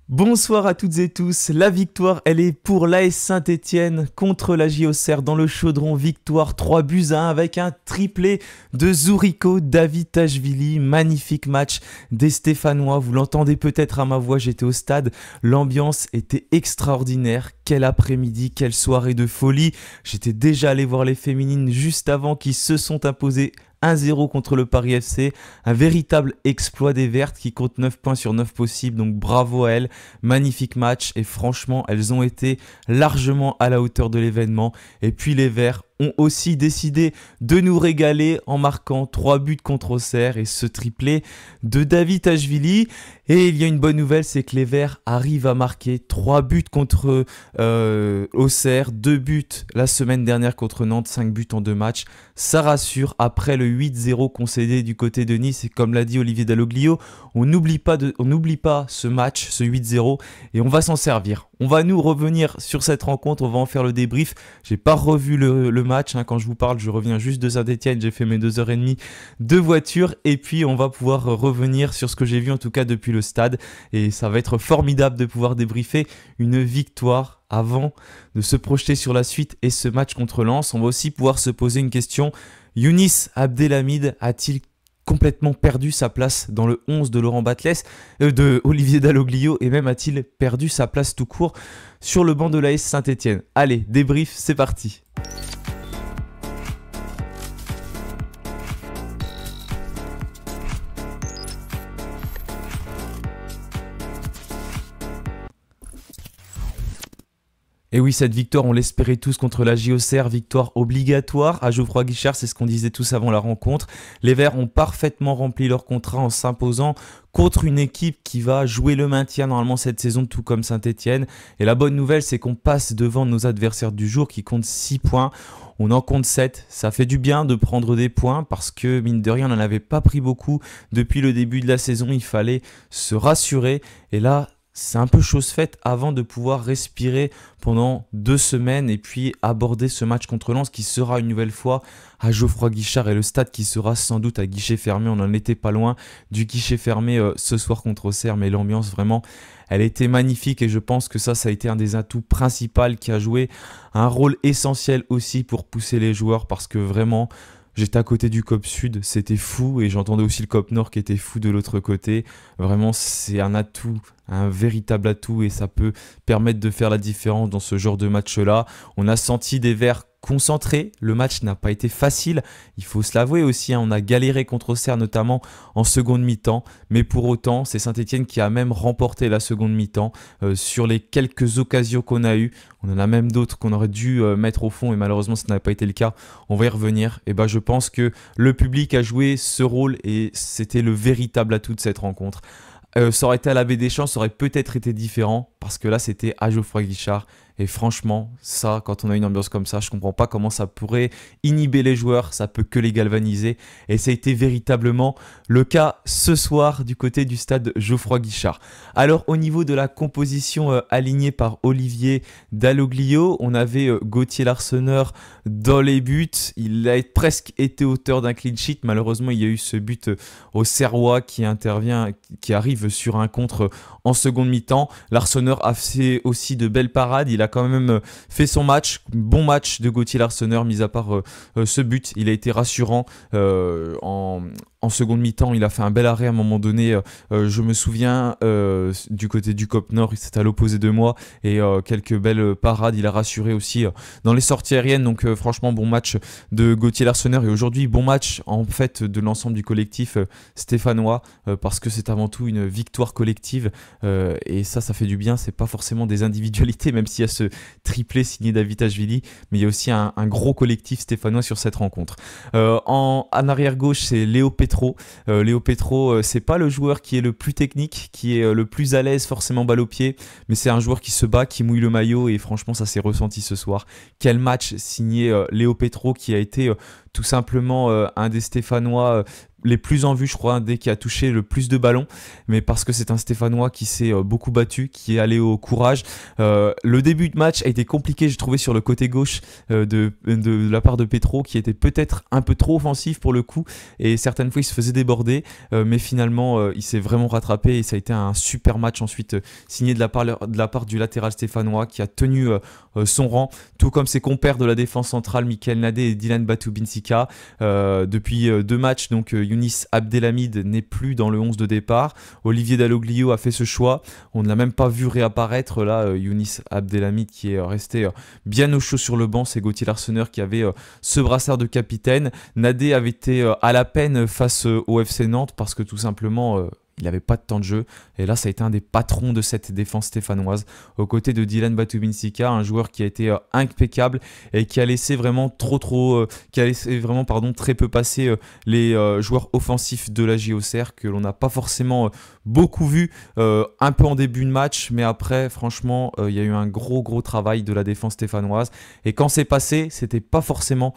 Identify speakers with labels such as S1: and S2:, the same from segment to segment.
S1: Bonsoir à toutes et tous, la victoire elle est pour l'AS Saint-Etienne contre la JO Auxerre dans le Chaudron, victoire 3-1 avec un triplé de Zourico, Davitashvili, magnifique match des Stéphanois, vous l'entendez peut-être à ma voix, j'étais au stade, l'ambiance était extraordinaire, quel après-midi, quelle soirée de folie, j'étais déjà allé voir les féminines juste avant qui se sont imposées 1-0 contre le Paris FC, un véritable exploit des Vertes qui compte 9 points sur 9 possibles, donc bravo à elles, magnifique match et franchement elles ont été largement à la hauteur de l'événement et puis les Verts ont aussi décidé de nous régaler en marquant 3 buts contre Auxerre et ce triplé de Davitashvili. Et il y a une bonne nouvelle, c'est que les Verts arrivent à marquer 3 buts contre Auxerre, 2 buts la semaine dernière contre Nantes, 5 buts en 2 matchs. Ça rassure après le 8-0 concédé du côté de Nice et comme l'a dit Olivier Dalloglio, on n'oublie pas ce match, ce 8-0 et on va s'en servir. On va nous revenir sur cette rencontre, on va en faire le débrief. J'ai pas revu le match, quand je vous parle, je reviens juste de Saint-Etienne, j'ai fait mes 2h30 de voiture et puis on va pouvoir revenir sur ce que j'ai vu en tout cas depuis le stade et ça va être formidable de pouvoir débriefer une victoire avant de se projeter sur la suite et ce match contre Lens. On va aussi pouvoir se poser une question, Younis Abdelhamid a-t-il complètement perdu sa place dans le 11 de Laurent Batles, de Olivier Dalloglio et même a-t-il perdu sa place tout court sur le banc de l'AS Saint-Etienne. Allez, débrief, c'est parti. Et oui, cette victoire, on l'espérait tous contre la JO Auxerre, victoire obligatoire à Geoffroy Guichard, c'est ce qu'on disait tous avant la rencontre. Les Verts ont parfaitement rempli leur contrat en s'imposant contre une équipe qui va jouer le maintien normalement cette saison, tout comme Saint-Etienne. Et la bonne nouvelle, c'est qu'on passe devant nos adversaires du jour qui comptent 6 points. On en compte 7, ça fait du bien de prendre des points parce que mine de rien, on n'en avait pas pris beaucoup depuis le début de la saison, il fallait se rassurer. Et là, c'est un peu chose faite avant de pouvoir respirer pendant 2 semaines et puis aborder ce match contre Lens qui sera une nouvelle fois à Geoffroy Guichard et le stade qui sera sans doute à guichet fermé. On n'en était pas loin du guichet fermé ce soir contre Auxerre, mais l'ambiance vraiment, elle était magnifique et je pense que ça a été un des atouts principaux qui a joué un rôle essentiel aussi pour pousser les joueurs parce que vraiment, j'étais à côté du COP Sud, c'était fou et j'entendais aussi le COP Nord qui était fou de l'autre côté. Vraiment, c'est un atout, un véritable atout et ça peut permettre de faire la différence dans ce genre de match-là. On a senti des Verts concentrés, le match n'a pas été facile, il faut se l'avouer aussi, on a galéré contre Auxerre notamment en seconde mi-temps, mais pour autant c'est Saint-Etienne qui a même remporté la seconde mi-temps sur les quelques occasions qu'on a eues, on en a même d'autres qu'on aurait dû mettre au fond et malheureusement ça n'a pas été le cas, on va y revenir, et je pense que le public a joué ce rôle et c'était le véritable atout de cette rencontre. Ça aurait été à la Baie des Champs, ça aurait peut-être été différent parce que là c'était à Geoffroy Guichard et franchement ça quand on a une ambiance comme ça je comprends pas comment ça pourrait inhiber les joueurs, ça peut que les galvaniser et ça a été véritablement le cas ce soir du côté du stade Geoffroy Guichard. Alors au niveau de la composition alignée par Olivier Dalloglio, on avait Gauthier Larsonneur dans les buts, il a presque été auteur d'un clean sheet, malheureusement il y a eu ce but au Serrois qui arrive sur un contre en seconde mi-temps. Larsonneur a fait aussi de belles parades, il a quand même fait son match, bon match de Gauthier Larsonneur, mis à part ce but, il a été rassurant en seconde mi-temps, il a fait un bel arrêt à un moment donné, je me souviens du côté du COP Nord, il s'était à l'opposé de moi et quelques belles parades, il a rassuré aussi dans les sorties aériennes, donc franchement bon match de Gauthier Larsonneur et aujourd'hui bon match en fait de l'ensemble du collectif stéphanois parce que c'est avant tout une victoire collective et ça fait du bien, c'est pas forcément des individualités même s'il y a ce triplé signé Davitashvili, mais il y a aussi un gros collectif stéphanois sur cette rencontre. En arrière gauche c'est Léo Petro. Léo Petro c'est pas le joueur qui est le plus technique, qui est le plus à l'aise forcément balle au pied, mais c'est un joueur qui se bat, qui mouille le maillot et franchement ça s'est ressenti ce soir. Quel match signé Léo Petro qui a été tout simplement un des Stéphanois les plus en vue, je crois, un des qui a touché le plus de ballons, mais parce que c'est un Stéphanois qui s'est beaucoup battu, qui est allé au courage. Le début de match a été compliqué, j'ai trouvé, sur le côté gauche de la part de Petro, qui était peut-être un peu trop offensif pour le coup, et certaines fois il se faisait déborder, mais finalement il s'est vraiment rattrapé, et ça a été un super match ensuite signé de la part du latéral stéphanois, qui a tenu son rang, tout comme ses compères de la défense centrale, Michael Nadé et Dylan Batubinsika. Depuis 2 matchs, donc Younis Abdelhamid n'est plus dans le 11 de départ. Olivier Dalloglio a fait ce choix. On ne l'a même pas vu réapparaître là. Younis Abdelhamid qui est resté bien au chaud sur le banc. C'est Gauthier Larsonneur qui avait ce brassard de capitaine. Nadé avait été à la peine face au FC Nantes parce que tout simplement il n'avait pas de temps de jeu. Et là, ça a été un des patrons de cette défense stéphanoise, aux côtés de Dylan Batubinsika, un joueur qui a été impeccable et qui a laissé vraiment très peu passer les joueurs offensifs de la JOCR, que l'on n'a pas forcément beaucoup vu, un peu en début de match, mais après, franchement, il y a eu un gros travail de la défense stéphanoise. Et quand c'est passé, c'était pas forcément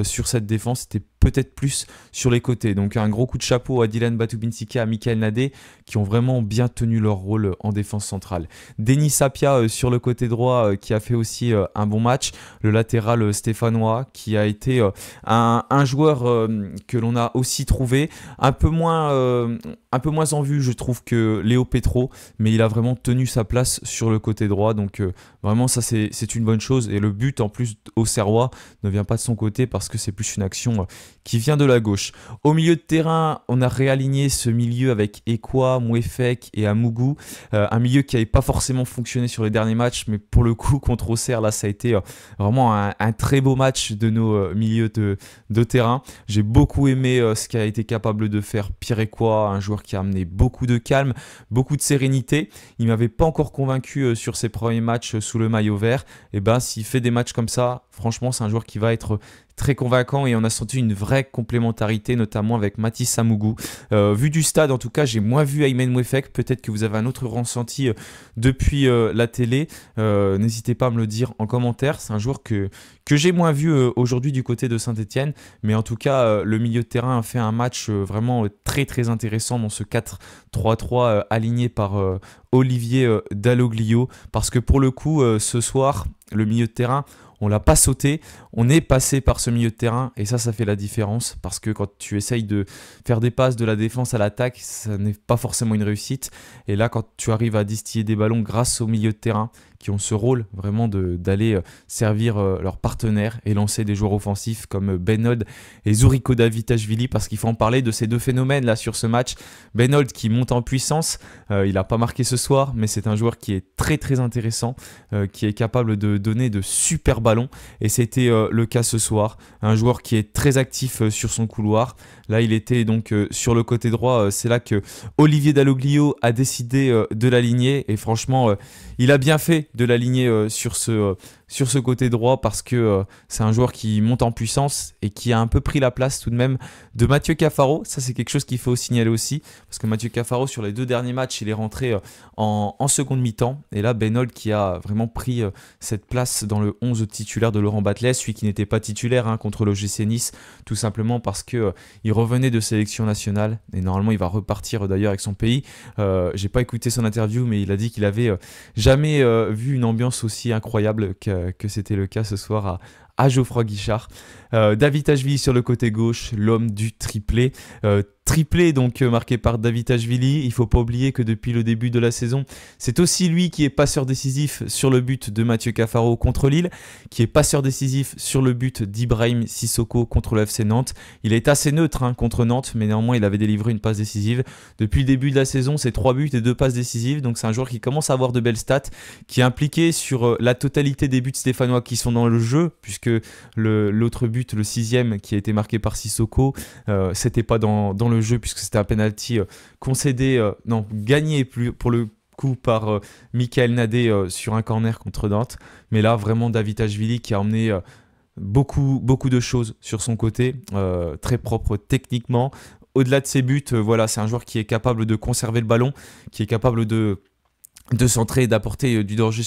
S1: sur cette défense, c'était peut-être plus sur les côtés. Donc un gros coup de chapeau à Dylan Batubinsika, à Michael Nadé, qui ont vraiment bien tenu leur rôle en défense centrale. Denis Sapia sur le côté droit, qui a fait aussi un bon match. Le latéral stéphanois, qui a été un joueur que l'on a aussi trouvé un peu moins en vue, je trouve, que Léo Petro, mais il a vraiment tenu sa place sur le côté droit. Donc vraiment, ça c'est une bonne chose. Et le but en plus au Serrois ne vient pas de son côté, parce que c'est plus une action qui vient de la gauche. Au milieu de terrain, on a réaligné ce milieu avec Ekwa, Mouefek et Amougou. Un milieu qui n'avait pas forcément fonctionné sur les derniers matchs, mais pour le coup, contre Auxerre, là, ça a été vraiment un très beau match de nos milieux de terrain. J'ai beaucoup aimé ce qu'a été capable de faire Pierre Ekwa, un joueur qui a amené beaucoup de calme, beaucoup de sérénité. Il ne m'avait pas encore convaincu sur ses premiers matchs sous le maillot vert. Et ben, s'il fait des matchs comme ça, franchement, c'est un joueur qui va être très convaincant, et on a senti une vraie complémentarité, notamment avec Mathis Amougou. Vu du stade, en tout cas, j'ai moins vu Aymen Mouefek. Peut-être que vous avez un autre ressenti depuis la télé. N'hésitez pas à me le dire en commentaire. C'est un joueur que j'ai moins vu aujourd'hui du côté de Saint-Etienne. Mais en tout cas, le milieu de terrain a fait un match vraiment très intéressant dans ce 4-3-3 aligné par Olivier Dalloglio. Parce que pour le coup, ce soir, le milieu de terrain, on l'a pas sauté, on est passé par ce milieu de terrain, et ça fait la différence, parce que quand tu essayes de faire des passes de la défense à l'attaque, ça n'est pas forcément une réussite. Et là, quand tu arrives à distiller des ballons grâce au milieu de terrain, qui ont ce rôle vraiment d'aller servir leurs partenaires et lancer des joueurs offensifs comme Benold et Zuriko Davitashvili, parce qu'il faut en parler de ces deux phénomènes là sur ce match. Benold qui monte en puissance, il n'a pas marqué ce soir, mais c'est un joueur qui est très intéressant, qui est capable de donner de super ballons, et c'était le cas ce soir. Un joueur qui est très actif sur son couloir. Là, il était donc sur le côté droit. C'est là que Olivier Dalloglio a décidé de l'aligner, et franchement, il a bien fait de l'aligner sur ce côté droit, parce que c'est un joueur qui monte en puissance et qui a un peu pris la place tout de même de Mathieu Cafaro. Ça, c'est quelque chose qu'il faut signaler aussi, parce que Mathieu Cafaro, sur les 2 derniers matchs, il est rentré en seconde mi-temps, et là Benold qui a vraiment pris cette place dans le 11 titulaire de Laurent Batles, celui qui n'était pas titulaire contre le GC Nice, tout simplement parce que il revenait de sélection nationale, et normalement il va repartir d'ailleurs avec son pays. J'ai pas écouté son interview, mais il a dit qu'il avait jamais vu une ambiance aussi incroyable que c'était le cas ce soir à Geoffroy Guichard. Davitashvili sur le côté gauche, l'homme du triplé. Triplé donc marqué par Davitashvili. Il ne faut pas oublier que depuis le début de la saison, c'est aussi lui qui est passeur décisif sur le but de Mathieu Cafaro contre Lille, qui est passeur décisif sur le but d'Ibrahim Sissoko contre le FC Nantes. Il est assez neutre contre Nantes, mais néanmoins il avait délivré une passe décisive. Depuis le début de la saison, c'est 3 buts et 2 passes décisives, donc c'est un joueur qui commence à avoir de belles stats, qui est impliqué sur la totalité des buts stéphanois qui sont dans le jeu, puisque l'autre but, le 6e, qui a été marqué par Sissoko, c'était pas dans le jeu, puisque c'était un penalty gagné pour le coup par Michael Nadé sur un corner contre Nantes. Mais là, vraiment, Davitashvili qui a emmené beaucoup de choses sur son côté, très propre techniquement. Au-delà de ses buts, voilà, c'est un joueur qui est capable de conserver le ballon, qui est capable de de centrer et d'apporter du danger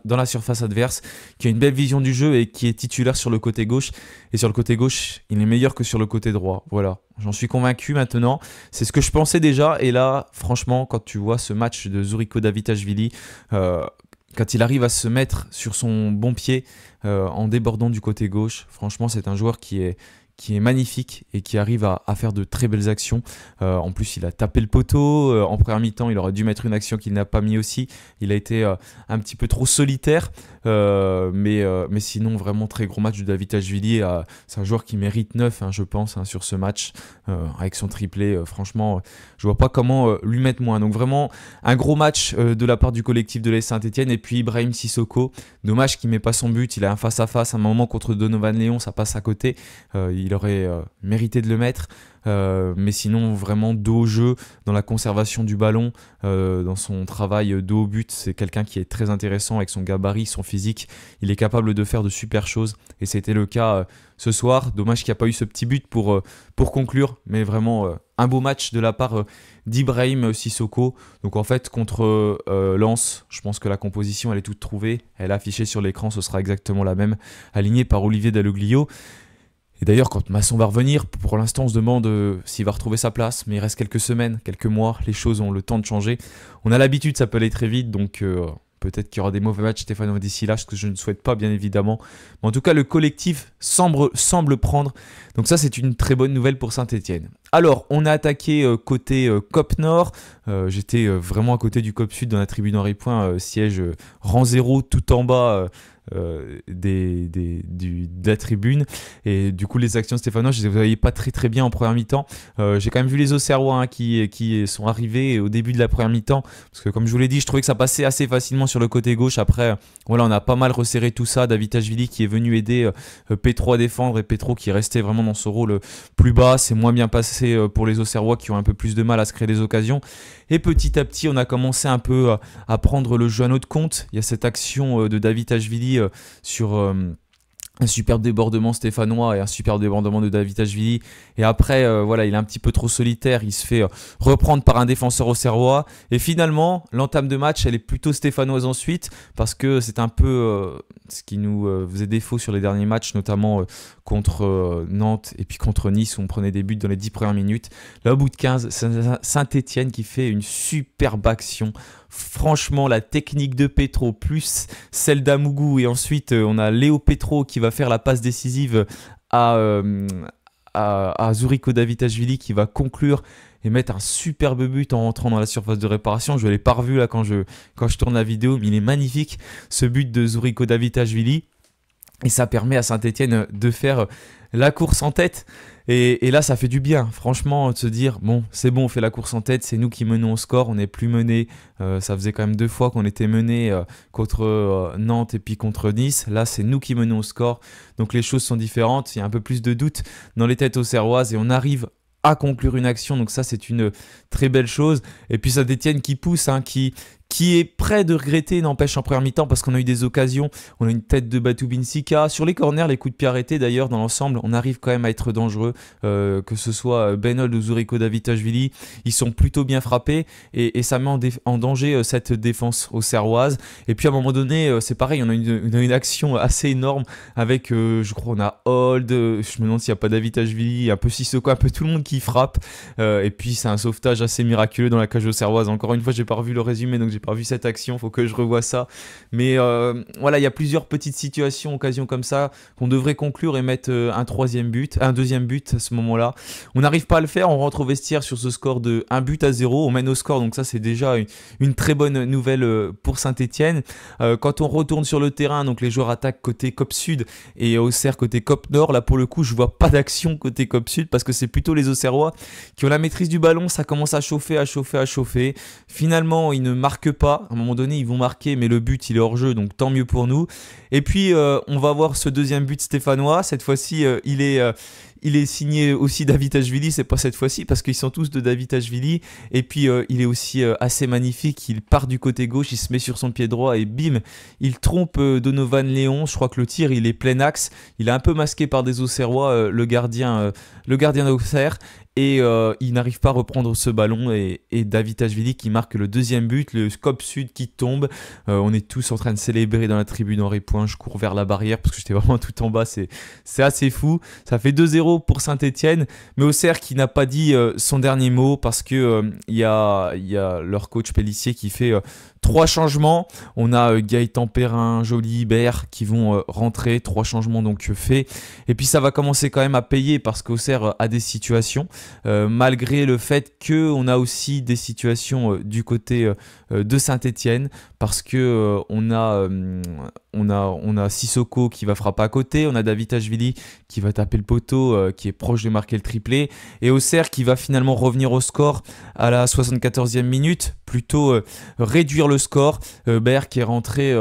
S1: dans la surface adverse, qui a une belle vision du jeu et qui est titulaire sur le côté gauche. Et sur le côté gauche, il est meilleur que sur le côté droit. Voilà, j'en suis convaincu maintenant. C'est ce que je pensais déjà. Et là, franchement, quand tu vois ce match de Zuriko Davitashvili, quand il arrive à se mettre sur son bon pied en débordant du côté gauche, franchement, c'est un joueur qui est magnifique et qui arrive à faire de très belles actions. En plus, il a tapé le poteau. En première mi-temps, il aurait dû mettre une action qu'il n'a pas mis aussi. Il a été un petit peu trop solitaire. Mais sinon, vraiment très gros match de Davitashvili. C'est un joueur qui mérite 9, je pense, sur ce match. Avec son triplé, franchement, je vois pas comment lui mettre moins. Donc vraiment, un gros match de la part du collectif de l'AS Saint-Etienne. Et puis Ibrahim Sissoko, dommage qu'il ne met pas son but. Il a un face-à-face à un moment contre Donovan Léon, ça passe à côté. Il aurait mérité de le mettre. Mais sinon, vraiment dos au jeu, dans la conservation du ballon, dans son travail dos au but, c'est quelqu'un qui est très intéressant avec son gabarit, son physique. Il est capable de faire de super choses et c'était le cas ce soir. Dommage qu'il n'y a pas eu ce petit but pour conclure, mais vraiment un beau match de la part d'Ibrahim Sissoko. Donc en fait, contre Lens, je pense que la composition elle est toute trouvée. Elle est affichée sur l'écran, ce sera exactement la même, alignée par Olivier Dalloglio. Et d'ailleurs, quand Masson va revenir, pour l'instant, on se demande s'il va retrouver sa place. Mais il reste quelques semaines, quelques mois. Les choses ont le temps de changer. On a l'habitude, ça peut aller très vite. Donc peut-être qu'il y aura des mauvais matchs stéphanois d'ici là, ce que je ne souhaite pas, bien évidemment. Mais en tout cas, le collectif semble prendre. Donc ça, c'est une très bonne nouvelle pour Saint-Etienne. Alors, on a attaqué côté COP Nord. J'étais vraiment à côté du COP Sud dans la tribune Henri Point, siège rang 0 tout en bas. De la tribune, et du coup les actions stéphanoises je les voyais pas très bien en première mi-temps. J'ai quand même vu les Auxerrois qui sont arrivés au début de la première mi-temps, parce que comme je vous l'ai dit, je trouvais que ça passait assez facilement sur le côté gauche. Après voilà, on a pas mal resserré tout ça. Davitashvili qui est venu aider Petro à défendre, et Petro qui restait vraiment dans son rôle plus bas. C'est moins bien passé pour les Auxerrois qui ont un peu plus de mal à se créer des occasions, et petit à petit on a commencé un peu à prendre le jeu à notre compte. Il y a cette action de Davitashvili sur un super débordement stéphanois et un super débordement de Davitashvili, et après voilà, il est un petit peu trop solitaire, il se fait reprendre par un défenseur auxerrois, et finalement l'entame de match elle est plutôt stéphanoise ensuite, parce que c'est un peu ce qui nous faisait défaut sur les derniers matchs, notamment contre Nantes et puis contre Nice où on prenait des buts dans les 10 premières minutes. Là au bout de 15, c'est Saint-Etienne qui fait une superbe action. Franchement, la technique de Petro plus celle d'Amougou, et ensuite on a Léo Petro qui va faire la passe décisive à Zuriko Davitashvili, qui va conclure et mettre un superbe but en rentrant dans la surface de réparation. Je ne l'ai pas revu là quand je tourne la vidéo, mais il est magnifique ce but de Zuriko Davitashvili, et ça permet à Saint-Etienne de faire la course en tête. Et là, ça fait du bien, franchement, de se dire, bon, c'est bon, on fait la course en tête, c'est nous qui menons au score, on n'est plus mené. Ça faisait quand même 2 fois qu'on était mené contre Nantes et puis contre Nice. Là, c'est nous qui menons au score. Donc les choses sont différentes, il y a un peu plus de doute dans les têtes auxerroises, et on arrive à conclure une action. Donc ça, c'est une très belle chose. Et puis Saint-Etienne qui pousse, qui est prêt de regretter, n'empêche, en première mi-temps, parce qu'on a eu des occasions. On a une tête de Batou Binsika. Sur les corners, les coups de pied arrêtés, d'ailleurs, dans l'ensemble, on arrive quand même à être dangereux. Que ce soit Benol ou Zuriko Davitashvili, ils sont plutôt bien frappés, et ça met en danger cette défense auxerroise. Et puis à un moment donné, c'est pareil, on a une action assez énorme avec, je crois, on a Hold, je me demande s'il n'y a pas Davitashvili, un peu Sissoko, un peu tout le monde qui frappe. Et puis c'est un sauvetage assez miraculeux dans la cage auxerroise. Encore une fois, j'ai pas revu le résumé, donc j'ai pas vu cette action, faut que je revoie ça. Mais voilà, il y a plusieurs petites situations, occasions comme ça qu'on devrait conclure et mettre un deuxième but à ce moment-là. On n'arrive pas à le faire, on rentre au vestiaire sur ce score de 1-0, on mène au score, donc ça c'est déjà une très bonne nouvelle pour Saint-Etienne. Quand on retourne sur le terrain, donc les joueurs attaquent côté COP Sud et Auxerre côté COP Nord. Là pour le coup, je vois pas d'action côté COP Sud parce que c'est plutôt les Auxerrois qui ont la maîtrise du ballon. Ça commence à chauffer. Finalement, ils ne marquent pas. À un moment donné, ils vont marquer, mais le but, il est hors jeu, donc tant mieux pour nous. Et puis, on va voir ce deuxième but stéphanois. Cette fois-ci, il est signé aussi Davitashvili, c'est pas cette fois-ci parce qu'ils sont tous de Davitashvili. Et puis il est aussi assez magnifique, il part du côté gauche, il se met sur son pied droit et bim, il trompe Donovan Léon. Je crois que le tir il est plein axe, il est un peu masqué par des Auxerrois, le gardien d'Auxerre. et il n'arrive pas à reprendre ce ballon et Davitashvili qui marque le deuxième but, le Skop Sud qui tombe. On est tous en train de célébrer dans la tribune Henri Point. Je cours vers la barrière parce que j'étais vraiment tout en bas, c'est assez fou. Ça fait 2-0 pour Saint-Etienne, mais Auxerre qui n'a pas dit son dernier mot parce que il y a leur coach Pellissier qui fait 3 changements. On a Gaëtan Perrin, Joly, Hibert qui vont rentrer. 3 changements donc faits. Et puis ça va commencer quand même à payer parce qu'Auxerre a des situations. Malgré le fait qu'on a aussi des situations du côté de Saint-Etienne. Parce que on a Sissoko qui va frapper à côté. On a Davitashvili qui va taper le poteau, qui est proche de marquer le triplé. Et Auxerre qui va finalement revenir au score à la 74e minute. Plutôt réduire le score. Baer qui est rentré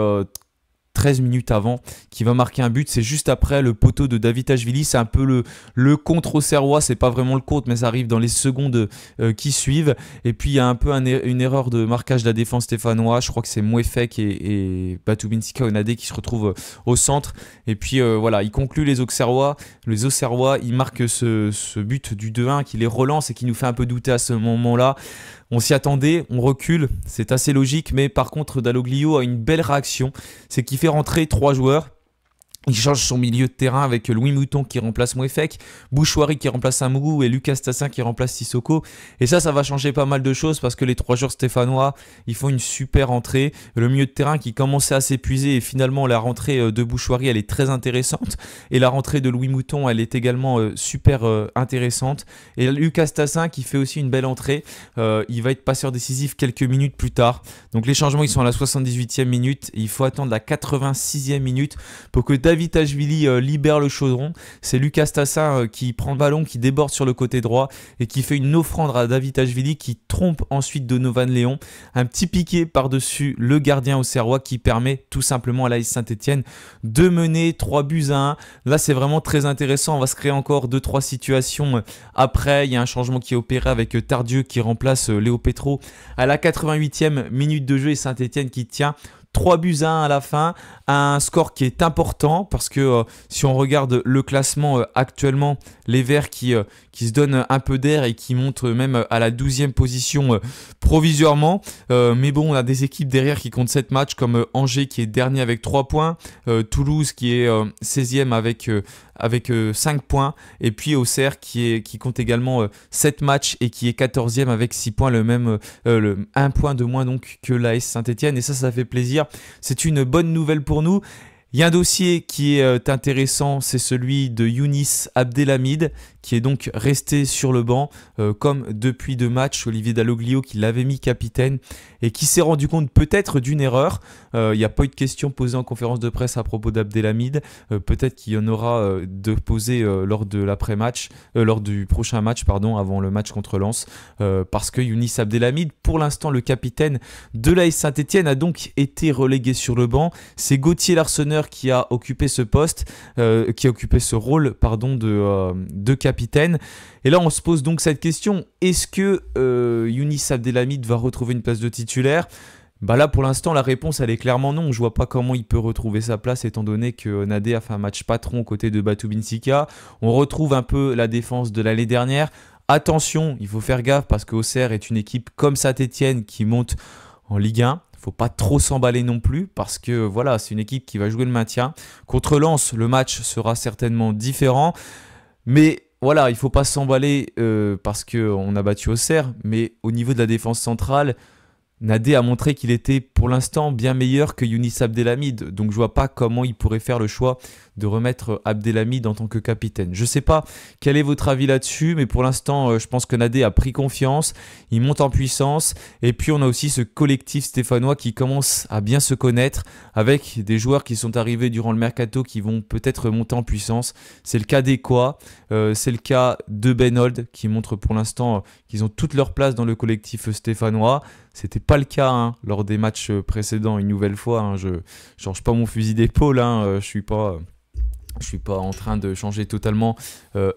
S1: 13 minutes avant, qui va marquer un but. C'est juste après le poteau de Davitashvili. C'est un peu le contre auxerrois. C'est pas vraiment le contre, mais ça arrive dans les secondes qui suivent. Et puis il y a un peu une erreur de marquage de la défense stéphanois. Je crois que c'est Mouefek et Batubinsika Onade qui se retrouvent au centre. Et puis voilà, il conclut les Auxerrois. Les Auxerrois, ils marquent ce but du 2-1 qui les relance et qui nous fait un peu douter à ce moment-là. On s'y attendait, on recule, c'est assez logique, mais par contre Dalloglio a une belle réaction, c'est qu'il fait rentrer 3 joueurs. Il change son milieu de terrain avec Louis Mouton qui remplace Mouefek, Bouchouari qui remplace Amourou et Lucas Tassin qui remplace Sissoko. Et ça va changer pas mal de choses parce que les 3 joueurs stéphanois, ils font une super entrée. Le milieu de terrain qui commençait à s'épuiser et finalement la rentrée de Bouchouari, elle est très intéressante. Et la rentrée de Louis Mouton, elle est également super intéressante. Et Lucas Tassin qui fait aussi une belle entrée. Il va être passeur décisif quelques minutes plus tard. Donc les changements, ils sont à la 78e minute. Et il faut attendre la 86e minute pour que Davitashvili libère le chaudron. C'est Lucas Tassin qui prend le ballon, qui déborde sur le côté droit et qui fait une offrande à Davitashvili qui trompe ensuite Donovan Léon. Un petit piqué par-dessus le gardien auxerrois qui permet tout simplement à l'AS Saint-Etienne de mener 3-1. Là, c'est vraiment très intéressant. On va se créer encore 2-3 situations après. Il y a un changement qui est opéré avec Tardieu qui remplace Léo Petro à la 88e minute de jeu et Saint-Etienne qui tient 3-1 à la fin, un score qui est important parce que si on regarde le classement actuellement, les Verts qui se donnent un peu d'air et qui montent même à la 12e position provisoirement. Mais bon, on a des équipes derrière qui comptent 7 matchs comme Angers qui est dernier avec 3 points, Toulouse qui est 16e avec 5 points et puis Auxerre qui compte également 7 matchs et qui est 14e avec 6 points, le 1 point de moins donc que l'AS Saint-Etienne et ça fait plaisir. C'est une bonne nouvelle pour nous. Il y a un dossier qui est intéressant, c'est celui de Younis Abdelhamid, qui est donc resté sur le banc, comme depuis 2 matchs, Olivier Dalloglio qui l'avait mis capitaine et qui s'est rendu compte peut-être d'une erreur. Il n'y a pas eu de questions posées en conférence de presse à propos d'Abdelhamid. Peut-être qu'il y en aura de posées lors de l'après-match, lors du prochain match, avant le match contre Lens, parce que Younis Abdelhamid, pour l'instant le capitaine de l'AS Saint-Etienne, a donc été relégué sur le banc. C'est Gauthier Larsonneur qui a occupé ce poste, qui a occupé ce rôle de capitaine. Et là, on se pose donc cette question, est-ce que Younis Abdelhamid va retrouver une place de titulaire ? Bah là, pour l'instant, la réponse, elle est clairement non. Je vois pas comment il peut retrouver sa place, étant donné que Nadé a fait un match patron aux côtés de Batubinsika. On retrouve un peu la défense de l'année dernière. Attention, il faut faire gaffe parce qu'Auxerre est une équipe comme Saint-Etienne qui monte en Ligue 1. Faut pas trop s'emballer non plus parce que voilà, c'est une équipe qui va jouer le maintien. Contre Lens, le match sera certainement différent. Mais voilà, il faut pas s'emballer parce qu'on a battu Auxerre. Mais au niveau de la défense centrale, Nadé a montré qu'il était pour l'instant bien meilleur que Younis Abdelhamid. Donc je vois pas comment il pourrait faire le choix de remettre Abdelhamid en tant que capitaine. Je sais pas quel est votre avis là-dessus, mais pour l'instant, je pense que Nadé a pris confiance, il monte en puissance, et puis on a aussi ce collectif stéphanois qui commence à bien se connaître, avec des joueurs qui sont arrivés durant le mercato qui vont peut-être monter en puissance. C'est le cas d'Ekoa, c'est le cas de Benold, qui montre pour l'instant qu'ils ont toute leur place dans le collectif stéphanois. C'était pas le cas lors des matchs précédents, une nouvelle fois. Je change pas mon fusil d'épaule, je suis pas en train de changer totalement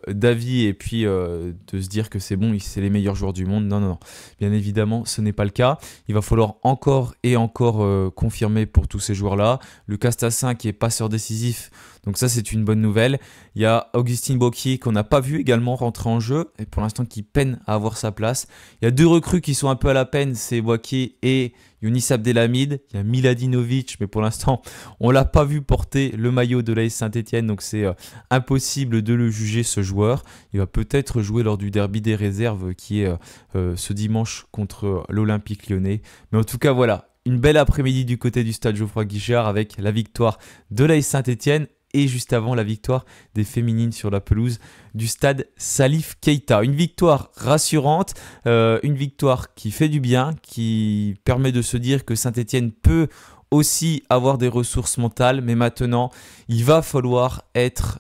S1: d'avis et puis de se dire que c'est bon, c'est les meilleurs joueurs du monde. Non. Bien évidemment, ce n'est pas le cas. Il va falloir encore et encore confirmer pour tous ces joueurs-là. Lucas Tassin, qui est passeur décisif, Donc ça, c'est une bonne nouvelle. Il y a Augustin Bokier qu'on n'a pas vu également rentrer en jeu et pour l'instant qui peine à avoir sa place. Il y a deux recrues qui sont un peu à la peine, c'est Bokier et Younis Abdelhamid. Il y a Miladinovic, mais pour l'instant, on ne l'a pas vu porter le maillot de l'AS Saint-Etienne, donc c'est impossible de le juger ce joueur. Il va peut-être jouer lors du derby des réserves qui est ce dimanche contre l'Olympique Lyonnais. Mais en tout cas, voilà, une belle après-midi du côté du stade Geoffroy Guichard avec la victoire de l'AS Saint-Etienne et juste avant la victoire des féminines sur la pelouse du stade Salif Keita. Une victoire rassurante, une victoire qui fait du bien, qui permet de se dire que Saint-Etienne peut aussi avoir des ressources mentales, mais maintenant il va falloir être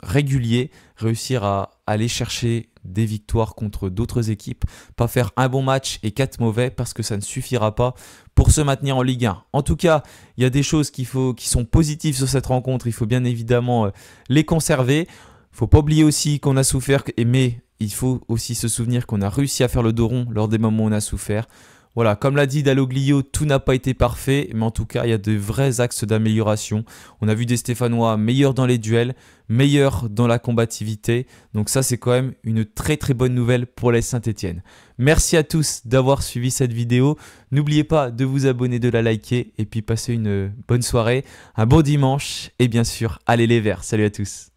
S1: régulier, réussir à aller chercher des victoires contre d'autres équipes, pas faire un bon match et 4 mauvais parce que ça ne suffira pas pour se maintenir en Ligue 1. En tout cas, il y a des choses qui sont positives sur cette rencontre, il faut bien évidemment les conserver. Il ne faut pas oublier aussi qu'on a souffert, mais il faut aussi se souvenir qu'on a réussi à faire le dos rond lors des moments où on a souffert. Voilà, comme l'a dit Dalloglio, tout n'a pas été parfait, mais en tout cas, il y a de vrais axes d'amélioration. On a vu des Stéphanois meilleurs dans les duels, meilleurs dans la combativité. Donc ça, c'est quand même une très très bonne nouvelle pour les Saint-Etienne. Merci à tous d'avoir suivi cette vidéo. N'oubliez pas de vous abonner, de la liker et puis passez une bonne soirée, un bon dimanche et bien sûr, allez les Verts. Salut à tous.